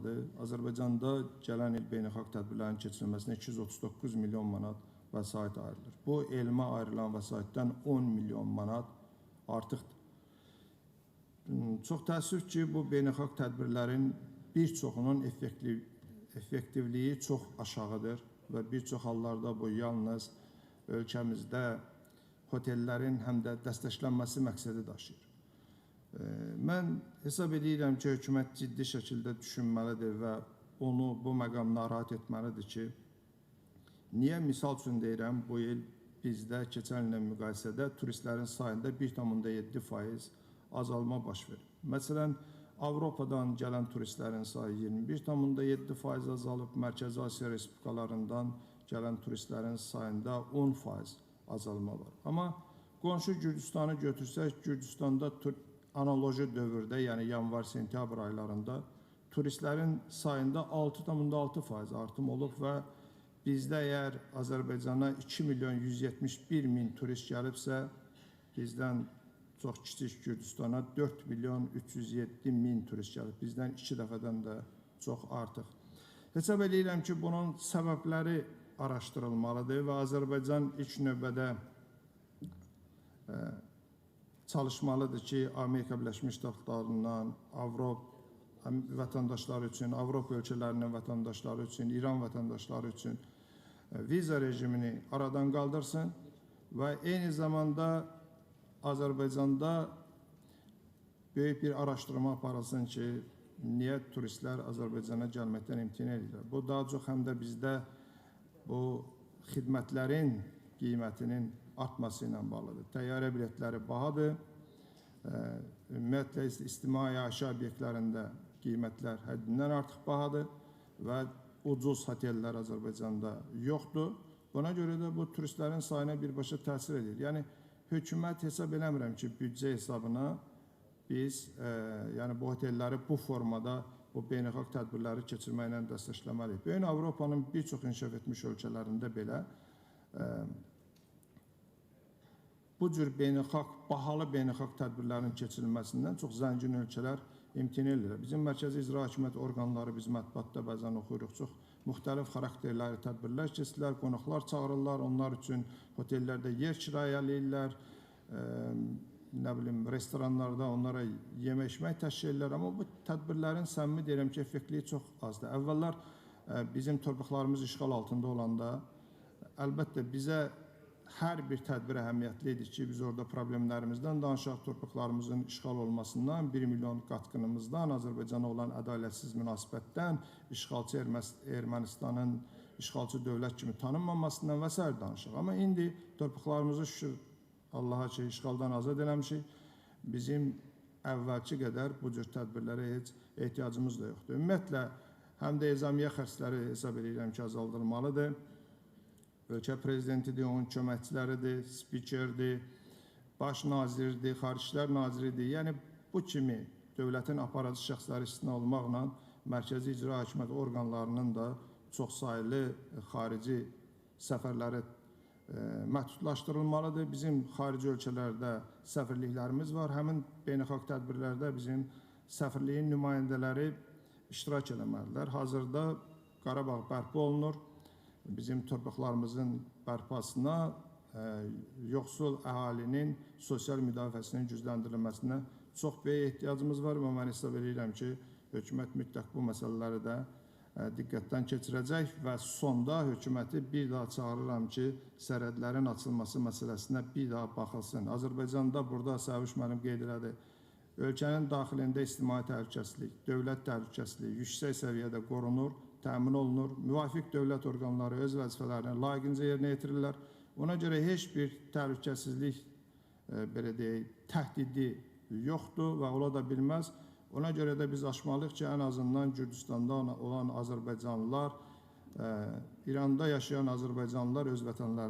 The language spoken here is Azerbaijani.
almalıdır. Azərbaycanda gələn il beynəlxalq tədbirlərin keçirilməsinə 239 milyon manat vəsait ayrılır. Bu, elmə ayrılan vəsaitdən 10 milyon manat artıqdır. Çox təəssüf ki, bu beynəlxalq tədbirlərin bir çoxunun effektivliyi çox aşağıdır və bir çox hallarda bu yalnız ölkəmizdə hotellərin həm də dəstəklənməsi məqsədi daşıyır. Mən hesab edirəm ki, hökumət ciddi şəkildə düşünməlidir və onu bu məqam narahat etməlidir ki, niyə misal üçün deyirəm, bu il bizdə keçən illə müqayisədə turistlərin sayında 1,7% azalma baş verir. Məsələn, Avropadan gələn turistlərin sayı 21,7% azalıb, Mərkəzi Asiya respublikalarından gələn turistlərin sayında 10% azalma var. Amma qonşu Gürcüstanı götürsək, Gürcüstanda analoji dövrdə, yəni yanvar-sentyabr aylarında turistlərin sayında 6,6% artım olub və bizdə əgər Azərbaycana 2.171.000 turist gəlibsə, bizdən çox kiçik Gürcüstana 4.307.000 turist gəlib. Bizdən 2 dəfədən də çox artıq. Hesab edirəm ki, bunun səbəbləri araşdırılmalıdır və Azərbaycan ilk növbədə çalışmalıdır ki, Amerika Birləşmiş Ştatlarından, Avropa vətəndaşları üçün, Avropa ölkələrinin vətəndaşları üçün, İran vətəndaşları üçün viza rejimini aradan qaldırsın və eyni zamanda Azərbaycanda böyük bir araşdırma aparılsın ki, niyə turistlər Azərbaycana gəlməkdən imtina edirlər. Bu, daha çox həm də bizdə bu xidmətlərin qiymətinin artması ilə bağlıdır. Təyyarə biletləri bahadır. Ümumiyyətlə, ictimai yaşayış obyektlərində qiymətlər həddindən artıq bahadır və ucuz hotellər Azərbaycanda yoxdur. Buna görə də bu turistlərin sayına birbaşa təsir edir. Yəni, hökumət hesab eləmirəm ki, büdcə hesabına biz yəni bu otelləri bu formada, bu beynəlxalq tədbirləri keçirməklə dəstəkləməliyik. Böyük Avropanın bir çox inkişaf etmiş ölkələrində belə bu cür bahalı beynəlxalq tədbirlərin keçirilməsindən çox zəngin ölkələr imtina edirlər. Bizim mərkəzi icra hakimiyyət orqanları biz mətbuatda bəzən oxuyuruq, çox müxtəlif xarakterləri tədbirlər keçirlər, qonaqlar çağırırlar, onlar üçün otellərdə yer kirayələyirlər, nə bilim, restoranlarda onlara yemək-içmək təşkil edirlər. Amma bu tədbirlərin səmimi deyirəm ki, effektivliyi çox azdır. Əvvəllər bizim torpaqlarımız işğal altında olanda, əlbəttə bizə hər bir tədbir əhəmiyyətli idi ki, biz orada problemlərimizdən danışaq, torpaqlarımızın işğal olmasından, 1 milyon qatqınımızdan, Azərbaycana olan ədalətsiz münasibətdən, işğalçı Ermənistanın işğalçı dövlət kimi tanınmamasından və s. danışaq. Amma indi torpaqlarımızı şükür Allaha ki, işğaldan azad eləmişik. Bizim əvvəlki qədər bu cür tədbirlərə heç ehtiyacımız da yoxdur. Ümumiyyətlə, həm də ezamiyə xərcləri hesab edirəm ki, azaldılmalıdır. Ölkə prezidentidir, onun köməkçiləridir, spikerdir, baş nazirdir, xaricilər naziridir. Yəni, bu kimi dövlətin aparıcı şəxsləri istisna olmaqla mərkəzi icra hakimiyyət orqanlarının da çoxsaylı xarici səfərləri məhdudlaşdırılmalıdır. Bizim xarici ölkələrdə səfirliklərimiz var. Həmin beynəlxalq tədbirlərdə bizim səfirliyin nümayəndələri iştirak eləməlidirlər. Hazırda Qarabağ bərpa olunur. Bizim torpaqlarımızın bərpasına, yoxsul əhalinin sosial müdafiəsinin gücləndirilməsinə çox böyük ehtiyacımız var və mən hesab edirəm ki, hökumət mütləq bu məsələləri də diqqətdən keçirəcək və sonda hökuməti bir daha çağırıram ki, sərhədlərin açılması məsələsinə bir daha baxılsın. Azərbaycanda burada Səviş müəllim qeyd elədi, ölkənin daxilində ictimai təhlükəsizlik, dövlət təhlükəsizliyi yüksək səviyyədə qorunur, təmin olunur, müvafiq dövlət orqanları öz vəzifələrini layiqincə yerinə yetirirlər. Ona görə heç bir təhlükəsizlik, belə deyək, təhdidi yoxdur və ola da bilməz. Ona görə də biz açmalıyıq ki, ən azından Gürcüstanda olan Azərbaycanlılar, İranda yaşayan Azərbaycanlılar öz vətənlərində